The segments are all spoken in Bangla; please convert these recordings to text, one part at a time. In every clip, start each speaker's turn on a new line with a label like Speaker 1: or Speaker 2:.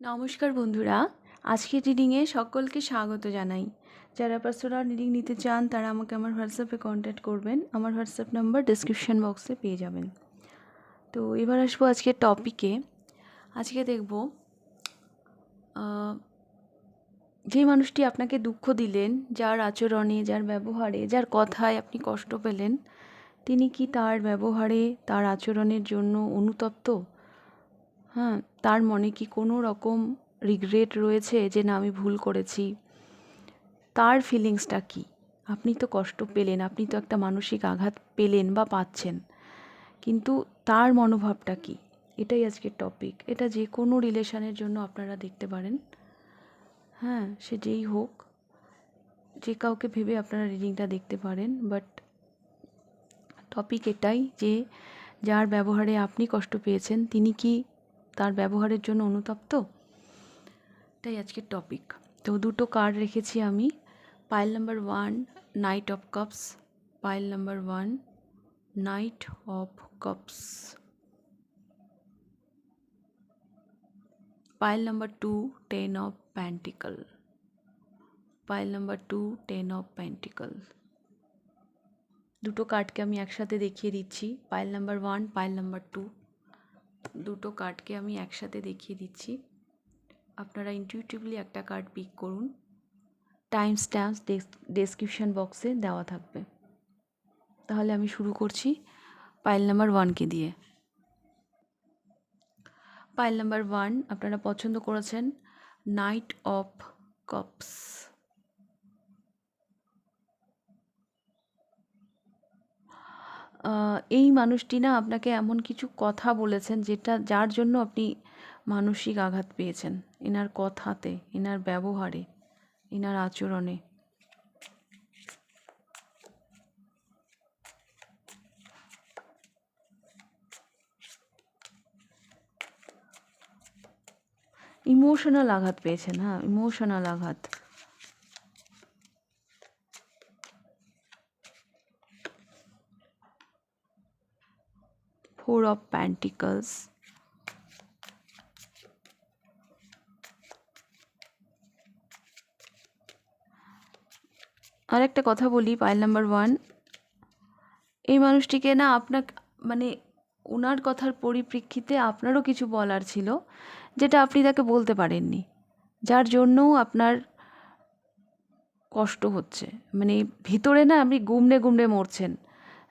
Speaker 1: নমস্কার বন্ধুরা, আজকের রিডিংয়ে সকলকে স্বাগত জানাই। যারা পার্সোনাল রিডিং নিতে চান তারা আমাকে আমার হোয়াটসঅ্যাপে কন্ট্যাক্ট করবেন। আমার হোয়াটসঅ্যাপ নাম্বার ডেসক্রিপশন বক্সে পেয়ে যাবেন। তো এবার আসবো আজকের টপিকে। আজকে দেখব যে মানুষটি আপনাকে দুঃখ দিলেন, যার আচরণে, যার ব্যবহারে, যার কথায় আপনি কষ্ট পেলেন, তিনি কি তার ব্যবহারে, তার আচরণের জন্য অনুতপ্ত? হ্যাঁ, তার মনে কি কোনো রকম রিগ্রেট রয়েছে যে না আমি ভুল করেছি? তার ফিলিংসটা কি? আপনি তো কষ্ট পেলেন, আপনি তো একটা মানসিক আঘাত পেলেন বা পাচ্ছেন, কিন্তু তার মনোভাবটা কি? এটাই আজকের টপিক। এটা যে কোনো রিলেশনের জন্য আপনারা দেখতে পারেন। হ্যাঁ, সে যেই হোক, যে কাউকে ভেবে আপনারা রিডিংটা দেখতে পারেন, বাট টপিক এটাই যে যার ব্যবহারে আপনি কষ্ট পেয়েছেন তিনি কি তার ব্যবহারের জন্য অনুতপ্ত? এটাই আজকের টপিক। তো দুটো কার্ড রেখেছি আমি। Pile number 1 knight of cups, pile number 1 knight of cups, pile number 2 10 of pentacle, pile number 2 10 of pentacle. দুটো কার্ডকে আমি একসাথে দেখিয়ে দিচ্ছি। পাইল নাম্বার 1, পাইল নাম্বার 2, দুটো কার্ডকে আমি একসাথে দেখিয়ে দিচ্ছি। আপনারা ইনটিউটিভলি একটা কার্ড পিক করুন। টাইম স্ট্যাম্পস ডেসক্রিপশন বক্সে দেওয়া থাকবে। তাহলে আমি শুরু করছি পাইল নাম্বার 1কে দিয়ে। পাইল নাম্বার 1 আপনারা পছন্দ করেছেন নাইট অফ কাপস। এই মানুষটি না আপনাকে এমন কিছু কথা বলেছেন যার জন্য আপনি মানসিক আঘাত পেয়েছেন। এনার কথাতে, এনার ব্যবহারে, এনার আচরণে। ইমোশনাল আঘাত পেয়েছেন। হ্যাঁ, ইমোশনাল আঘাত। ফোর অফ প্যান্টিকলস, আর একটা কথা বলি, পাইল নাম্বার 1 এই মানুষটিকে না আপনাকে মানে ওনার কথার পরিপ্রেক্ষিতে আপনারও কিছু বলার ছিল যেটা আপনি তাকে বলতে পারেননি, যার জন্যও আপনার কষ্ট হচ্ছে। মানে ভিতরে না আপনি গুমড়ে গুমড়ে মরছেন।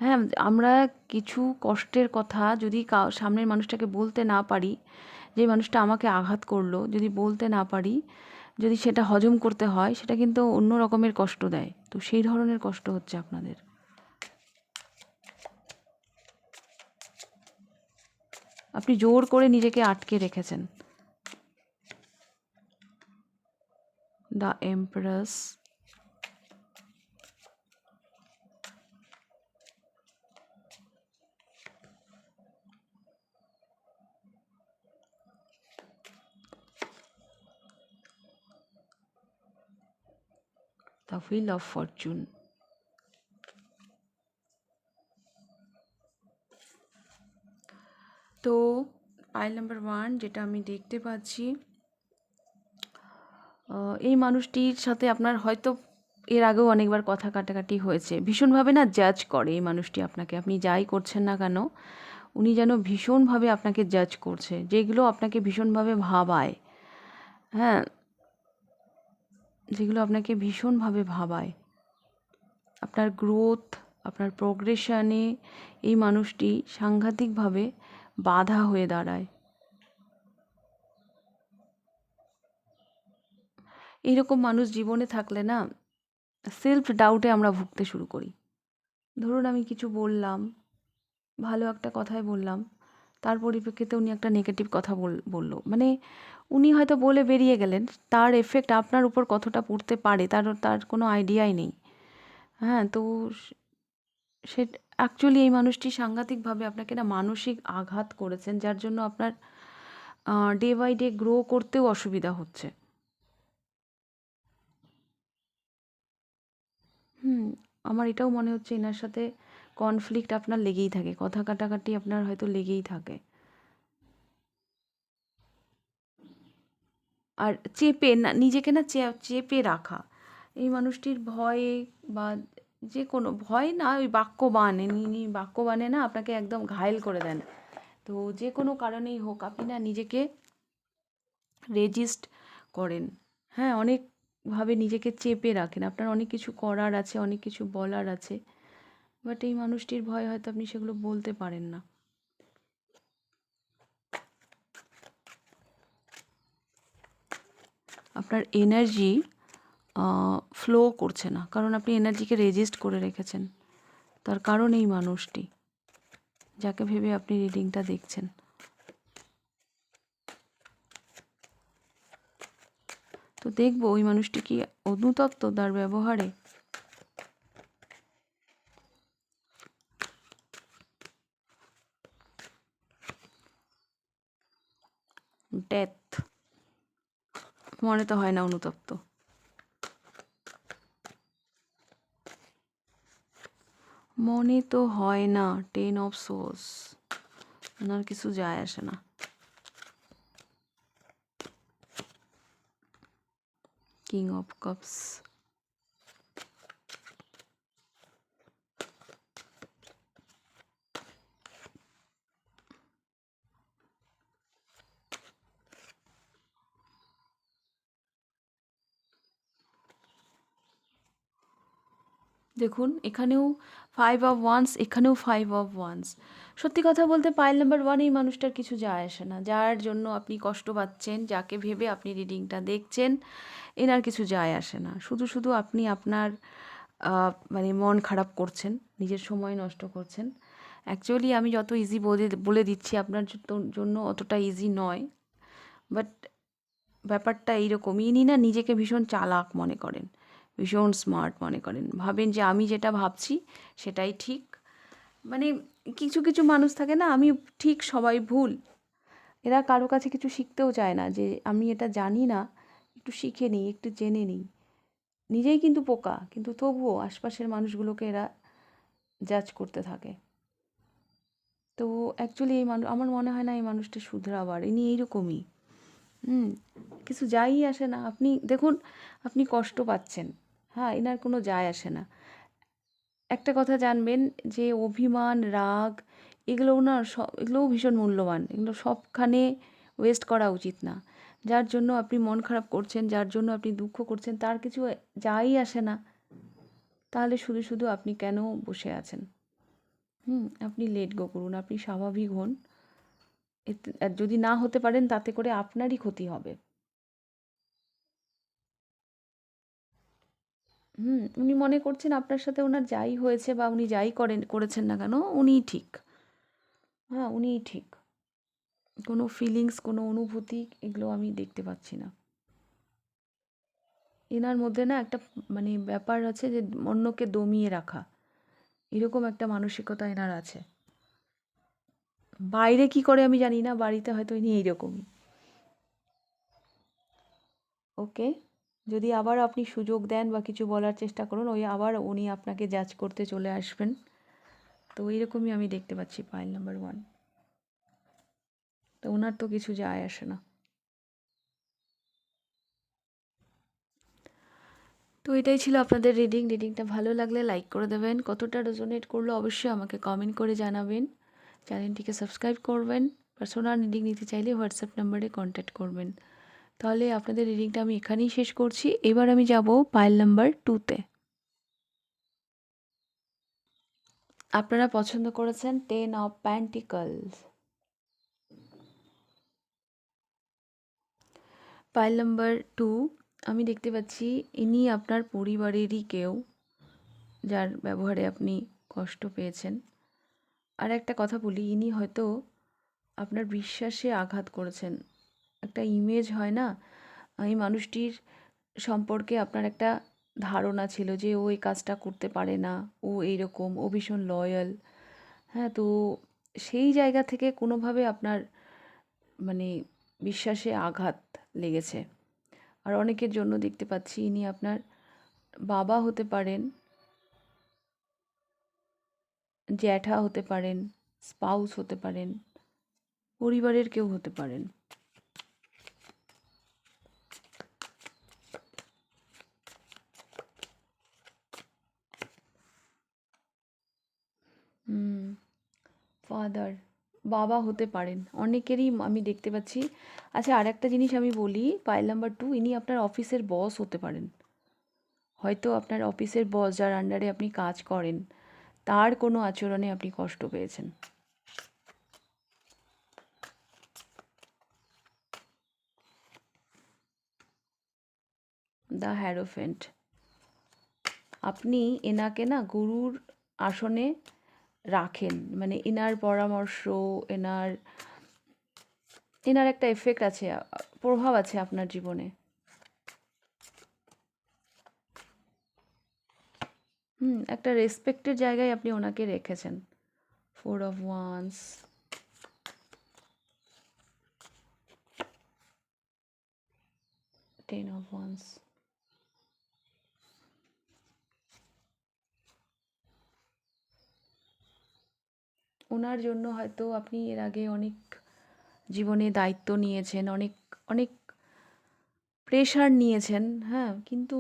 Speaker 1: হ্যাঁ, আমরা কিছু কষ্টের কথা যদি সামনের মানুষটাকে বলতে না পারি, যে মানুষটা আমাকে আঘাত করলো যদি বলতে না পারি, যদি সেটা হজম করতে হয়, সেটা কিন্তু অন্য রকমের কষ্ট দেয়। তো সেই ধরনের কষ্ট হচ্ছে আপনাদের। আপনি জোর করে নিজেকে আটকে রেখেছেন। The empress, the wheel of Fortune. তো পাইল নাম্বার 1 যেটা আমি দেখতে পাচ্ছি, এই মানুষটির সাথে আপনার হয়তো এর আগেও অনেকবার কথা কাটাকাটি হয়েছে। ভীষণভাবে না জাজ করে এই মানুষটি আপনাকে, আপনি যাই করছেন না কেন উনি যেন ভীষণভাবে আপনাকে জাজ করছে, যেগুলো আপনাকে ভীষণভাবে ভাবায়। হ্যাঁ, যেগুলো আপনাকে ভীষণভাবে ভাবায়। আপনার গ্রোথ, আপনার প্রোগ্রেশনে এই মানুষটি সাংঘাতিকভাবে বাধা হয়ে দাঁড়ায়। এইরকম মানুষ জীবনে থাকলে না সেলফ ডাউটে আমরা ভুগতে শুরু করি। ধরুন আমি কিছু বললাম, ভালো একটা কথাই বললাম, তার পরিপ্রেক্ষিতে উনি একটা নেগেটিভ কথা বললো, মানে উনি হয়তো বলে বেরিয়ে গেলেন, তার এফেক্ট আপনার উপর কতটা পড়তে পারে তার তার কোনো আইডিয়াই নেই। হ্যাঁ, তো সে অ্যাকচুয়ালি এই মানুষটি সাংঘাতিকভাবে আপনাকে না মানসিক আঘাত করেছেন, যার জন্য আপনার ডে বাই ডে গ্রো করতেও অসুবিধা হচ্ছে। আমার এটাও মনে হচ্ছে এনার সাথে কনফ্লিক্ট আপনার লেগেই থাকে, কথা কাটাকাটি আপনার হয়তো লেগেই থাকে। আর চেপে না, নিজেকে না চেপে রাখা, এই মানুষটির ভয়ে বা যে কোনো ভয় না, ওই বাক্যবাণ, ইনি বাক্যবাণে না আপনাকে একদম ঘায়েল করে দেন। তো যে কোনো কারণেই হোক আপনি না নিজেকে রেজিস্ট করেন, হ্যাঁ, অনেকভাবে নিজেকে চেপে রাখেন, আপনার অনেক কিছু করার আছে, অনেক কিছু বলার আছে, বাট এই মানুষটির ভয় হয়তো আপনি সেগুলো বলতে পারেন না। আপনার এনার্জি ফ্লো করছে না, কারণ আপনি এনার্জিকে রেজিস্ট করে রেখেছেন। তার কারণ এই মানুষটি, যাকে ভেবে আপনি রিডিংটা দেখছেন। তো দেখবো ওই মানুষটি কি অনুতপ্ত তার ব্যবহারে। ডেথ, মনে তো হয় না অনুতপ্ত। মনে তো হয় না। 10 অফ সোর্স, ওনার কিছু যায় আসে না। কিং অফ কাপস, দেখুন এখানেও 5 অফ ওয়ান্স, এখানেও 5 অফ ওয়ান্স। সত্যি কথা বলতে পাইল নাম্বার 1, এই মানুষটার কিছু যায় আসে না, যার জন্য আপনি কষ্ট পাচ্ছেন, যাকে ভেবে আপনি রিডিংটা দেখছেন, এনার কিছু যায় আসে না। শুধু শুধু আপনি আপনার মানে মন খারাপ করছেন, নিজের সময় নষ্ট করছেন। অ্যাকচুয়ালি আমি যত ইজি বলে দিচ্ছি, আপনার জন্য অতটা ইজি নয়, বাট ব্যাপারটা এইরকমই। ইনি না নিজেকে ভীষণ চালাক মনে করেন, ভীষণ স্মার্ট মনে করেন, ভাবেন যে আমি যেটা ভাবছি সেটাই ঠিক। মানে কিছু কিছু মানুষ থাকে না, আমি ঠিক সবাই ভুল। এরা কারো কাছে কিছু শিখতেও চায় না, যে আমি এটা জানি না, একটু শিখে নিই, একটু জেনে নিই। নিজেই কিন্তু পোকা, কিন্তু তবুও আশপাশের মানুষগুলোকে এরা জাজ করতে থাকে। তো অ্যাকচুয়ালি এই মানুষ, আমার মনে হয় না এই মানুষটা শুধরাবার, ইনি এইরকমই। হুম, কিছু যায়ই আসে না। আপনি দেখুন, আপনি কষ্ট পাচ্ছেন, হ্যাঁ, এনার কোনো যায় আসে না। একটা কথা জানবেন, যে অভিমান, রাগ, এগুলোও না এগুলোও ভীষণ মূল্যবান, এগুলো সবখানে ওয়েস্ট করা উচিত না। যার জন্য আপনি মন খারাপ করছেন, যার জন্য আপনি দুঃখ করছেন, তার কিছু যাই আসে না, তাহলে শুধু শুধু আপনি কেন বসে আছেন? আপনি লেট গো করুন, আপনি স্বাভাবিক হন। আর যদি না হতে পারেন, তাতে করে আপনারই ক্ষতি হবে। উনি মনে করছেন আপনার সাথে ওনার যাই হয়েছে বা উনি যাই করেছেন না কেন, উনিই ঠিক। হ্যাঁ, উনিই ঠিক। কোনো ফিলিংস, কোনো অনুভূতি, এগুলো আমি দেখতে পাচ্ছি না। এনার মধ্যে না একটা মানে ব্যাপার আছে, যে অন্যকে দমিয়ে রাখা, এরকম একটা মানসিকতা এনার আছে। বাইরে কি করে আমি জানি না, বাড়িতে হয়তো ইনি এইরকমই। ওকে, যদি আবার আপনি সুযোগ দেন বা কিছু বলার চেষ্টা করুন, ওই আবার উনি আপনাকে জাজ করতে চলে আসবেন। তো এইরকমই আমি দেখতে পাচ্ছি পাইল নাম্বার 1। তো ওনার তো কিছু যায় আসে না। তো এটাই ছিল আপনাদের রিডিংটা ভালো লাগলে লাইক করে দেবেন, কতটা রেজোনেট করলো অবশ্যই আমাকে কমেন্ট করে জানাবেন, চ্যানেলটিকে সাবস্ক্রাইব করবেন, পার্সোনাল রিডিং নিতে চাইলে হোয়াটসঅ্যাপ নাম্বারে কন্ট্যাক্ট করবেন। তাহলে আপনাদের রিডিংটা আমি এখানেই শেষ করছি। এবার আমি যাব পাইল নাম্বার 2তে। আপনারা পছন্দ করেছেন 10 অফ পেন্টিকলস। পাইল নাম্বার 2, আমি দেখতে পাচ্ছি ইনি আপনার পরিবারেরই কেউ, যার ব্যবহারে আপনি কষ্ট পেয়েছেন। আর একটা কথা বলি, ইনি হয়তো আপনার বিশ্বাসে আঘাত করেছেন। একটা ইমেজ হয় না, এই মানুষটির সম্পর্কে আপনার একটা ধারণা ছিল যে ও এই কাজটা করতে পারে না, ও এইরকম, ও ভীষণ লয়াল। হ্যাঁ, তো সেই জায়গা থেকে কোনোভাবে আপনার মানে বিশ্বাসে আঘাত লেগেছে। আর অনেকের জন্য দেখতে পাচ্ছি ইনি আপনার বাবা হতে পারেন, জ্যাঠা হতে পারেন, স্পাউস হতে পারেন, পরিবারের কেউ হতে পারেন। ফাদার, বাবা হতে পারেন অনেকেরই, আমি দেখতে পাচ্ছি। আচ্ছা, আর একটা জিনিস আমি বলি, পাইল নাম্বার 2, ইনি আপনার অফিসের বস হতে পারেন। হয়তো আপনার অফিসের বস, যার আন্ডারে আপনি কাজ করেন, তার কোনো আচরণে আপনি কষ্ট পেয়েছেন। দ্য হ্যারোফেন্ট। আপনি এনাকে না গুরুর আসনে রাখেন, মানে এনার পরামর্শ, এনার এনার একটা এফেক্ট আছে, প্রভাব আছে আপনার জীবনে। একটা রেসপেক্টের জায়গায় আপনি ওনাকে রেখেছেন। 4 of Wands, 10 of Wands। ওনার জন্য হয়তো আপনি এর আগে অনেক জীবনে দায়িত্ব নিয়েছেন, অনেক অনেক প্রেশার নিয়েছেন, হ্যাঁ, কিন্তু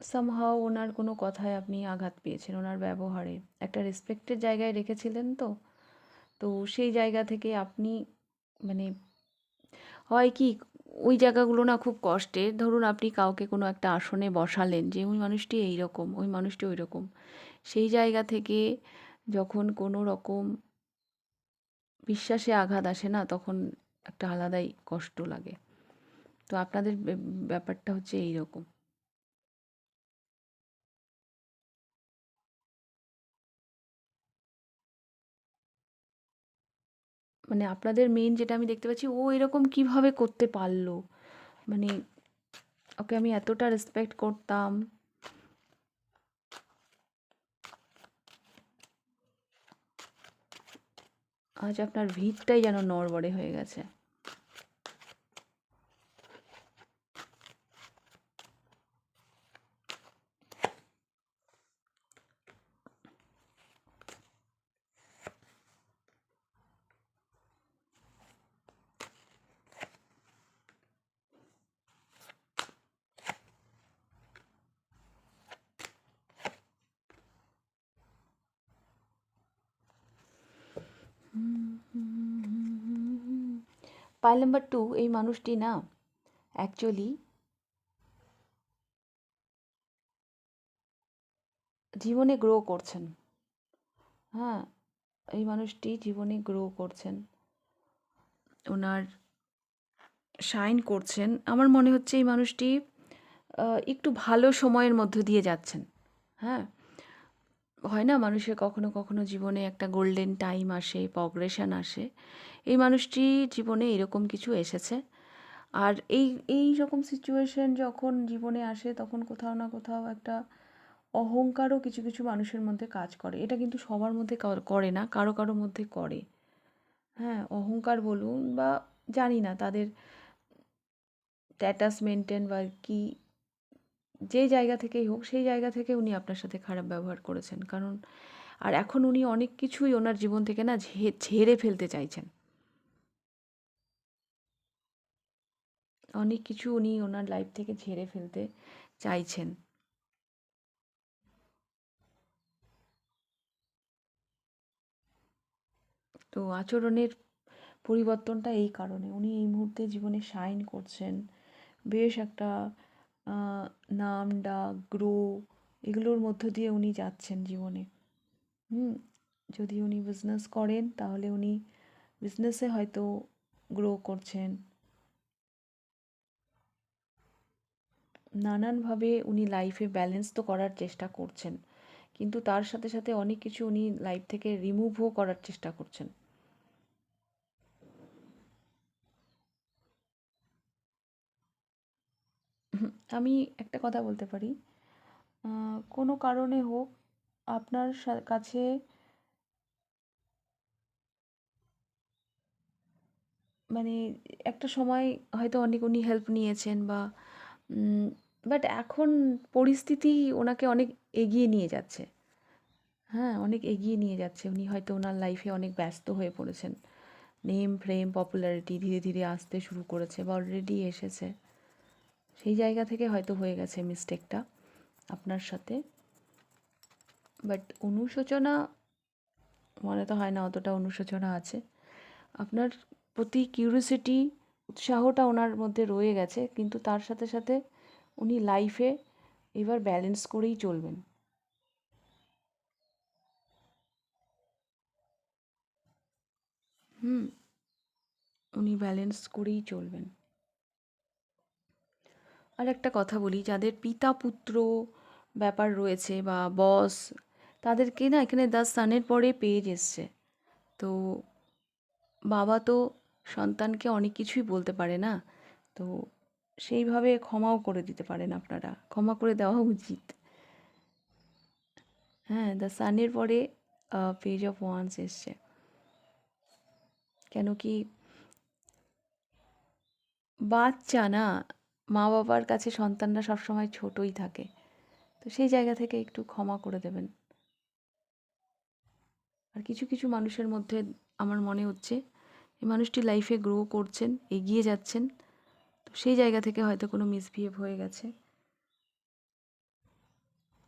Speaker 1: সামহাও ওনার কোনো কথায় আপনি আঘাত পেয়েছেন, ওনার ব্যবহারে। একটা রেসপেক্টের জায়গায় রেখেছিলেন তো, তো সেই জায়গা থেকে আপনি, মানে হয় কি, ওই জায়গাগুলো না খুব কষ্টের। ধরুন আপনি কাউকে কোনো একটা আসনে বসালেন, যে ওই মানুষটি এইরকম, ওই মানুষটি ওই রকম, সেই জায়গা থেকে যখন কোনো রকম বিশ্বাসে আঘাত আসে না, তখন একটা আলাদাই কষ্ট লাগে। তো আপনাদের ব্যাপারটা হচ্ছে এই রকম। মানে আপনাদের মেইন যেটা আমি দেখতে পাচ্ছি, ও এরকম কিভাবে করতে পারলো, মানে ওকে আমি এতটা রেসপেক্ট করতাম। আজ আপনার ভিতটাই যেন নড়বড়ে হয়ে গেছে। পাইল নাম্বার 2, এই মানুষটি না অ্যাকচুয়ালি জীবনে গ্রো করছেন। হ্যাঁ, এই মানুষটি জীবনে গ্রো করছেন, ওনার শাইন করছেন। আমার মনে হচ্ছে এই মানুষটি একটু ভালো সময়ের মধ্য দিয়ে যাচ্ছেন। হ্যাঁ, হয় না, মানুষের কখনো কখনো জীবনে একটা গোল্ডেন টাইম আসে, প্রগ্রেশন আসে। এই মানুষটি জীবনে এরকম কিছু এসেছে। আর এই রকম সিচুয়েশন যখন জীবনে আসে, তখন কোথাও না কোথাও একটা অহংকারও কিছু কিছু মানুষের মধ্যে কাজ করে। এটা কিন্তু সবার মধ্যে করে না, কারো কারো মধ্যে করে। হ্যাঁ, অহংকার বলুন বা জানি না, তাদের স্ট্যাটাস মেনটেন বা কি, যেই জায়গা থেকেই হোক, সেই জায়গা থেকে উনি আপনার সাথে খারাপ ব্যবহার করেছেন। কারণ আর এখন উনি অনেক কিছুই ওনার জীবন থেকে না ঝেড়ে ফেলতে চাইছেন। অনেক কিছু উনি ওনার লাইফ থেকে ঝেড়ে ফেলতে চাইছেন। তো আচরণের পরিবর্তনটা এই কারণে, উনি এই মুহূর্তে জীবনে শাইন করছেন। বেশ একটা নাম ডাক, গ্রো, এগুলোর মধ্য দিয়ে উনি যাচ্ছেন জীবনে। হুম, যদি উনি বিজনেস করেন, তাহলে উনি বিজনেসে হয়তো গ্রো করছেন। নানানভাবে উনি লাইফে ব্যালেন্স তো করার চেষ্টা করছেন, কিন্তু তার সাথে সাথে অনেক কিছু উনি লাইফ থেকে রিমুভও করার চেষ্টা করছেন। আমি একটা কথা বলতে পারি, কোনো কারণে হোক আপনার কাছে, মানে একটা সময় হয়তো অনেক উনি হেল্প নিয়েছেন বা বাট এখন পরিস্থিতি ওনাকে অনেক এগিয়ে নিয়ে যাচ্ছে। হ্যাঁ, অনেক এগিয়ে নিয়ে যাচ্ছে। উনি হয়তো ওনার লাইফে অনেক ব্যস্ত হয়ে পড়েছেন। নেম ফ্রেম পপুলারিটি ধীরে ধীরে আসতে শুরু করেছে বা অলরেডি এসেছে। সেই জায়গা থেকে হয়তো হয়ে গেছে মিস্টেকটা আপনার সাথে। বাট অনুশোচনা মনে তো হয় না অতটা অনুশোচনা আছে। আপনার প্রতি কিউরিওসিটি, উৎসাহটা ওনার মধ্যে রয়ে গেছে, কিন্তু তার সাথে সাথে উনি লাইফে এবার ব্যালেন্স করেই চলবেন। হুম, উনি ব্যালেন্স করেই চলবেন। আর একটা কথা বলি, যাদের পিতা পুত্র ব্যাপার রয়েছে বা বস, তাদেরকে না এখানে দ্য সানের পরে পেজ এসছে। তো বাবা তো সন্তানকে অনেক কিছুই বলতে পারে না, তো সেইভাবে ক্ষমাও করে দিতে পারেন আপনারা, ক্ষমা করে দেওয়া উচিত। হ্যাঁ, দ্য সানের পরে পেজ অফ ওয়ান্স এসছে। কেন কি, বাচ্চা না, মা বাবার কাছে সন্তানরা সবসময় ছোটই থাকে, তো সেই জায়গা থেকে একটু ক্ষমা করে দেবেন। আর কিছু কিছু মানুষের মধ্যে আমার মনে হচ্ছে এই মানুষটি লাইফে গ্রো করছেন, এগিয়ে যাচ্ছেন, তো সেই জায়গা থেকে হয়তো কোনো মিসবিহেভ হয়ে গেছে।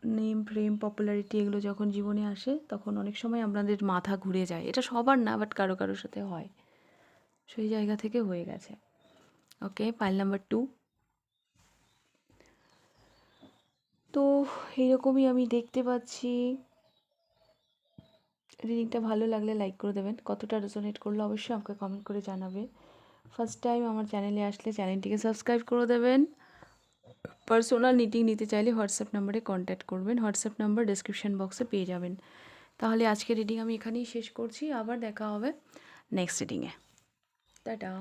Speaker 1: নেম, প্রেম, পপুলারিটি এগুলো যখন জীবনে আসে তখন অনেক সময় আপনাদের মাথা ঘুরে যায়, এটা সবার না, বাট কারো কারোর সাথে হয়, সেই জায়গা থেকে হয়ে গেছে। ওকে, পাইল নাম্বার 2। তো এইরকমই আমি দেখতে পাচ্ছি। রিডিংটা ভালো লাগলে লাইক করে দেবেন, কতটা রেজোনেট করলো অবশ্যই আমাকে কমেন্ট করে জানাবে। ফার্স্ট টাইম আমার চ্যানেলে আসলে চ্যানেলটিকে সাবস্ক্রাইব করে দেবেন। পার্সোনাল রিডিং নিতে চাইলে হোয়াটসঅ্যাপ নাম্বারে কন্ট্যাক্ট করবেন, হোয়াটসঅ্যাপ নাম্বার ডেসক্রিপশন বক্সে পেয়ে যাবেন। তাহলে আজকের রিডিং আমি এখানেই শেষ করছি, আবার দেখা হবে নেক্সট রিডিংয়ে। টাটা।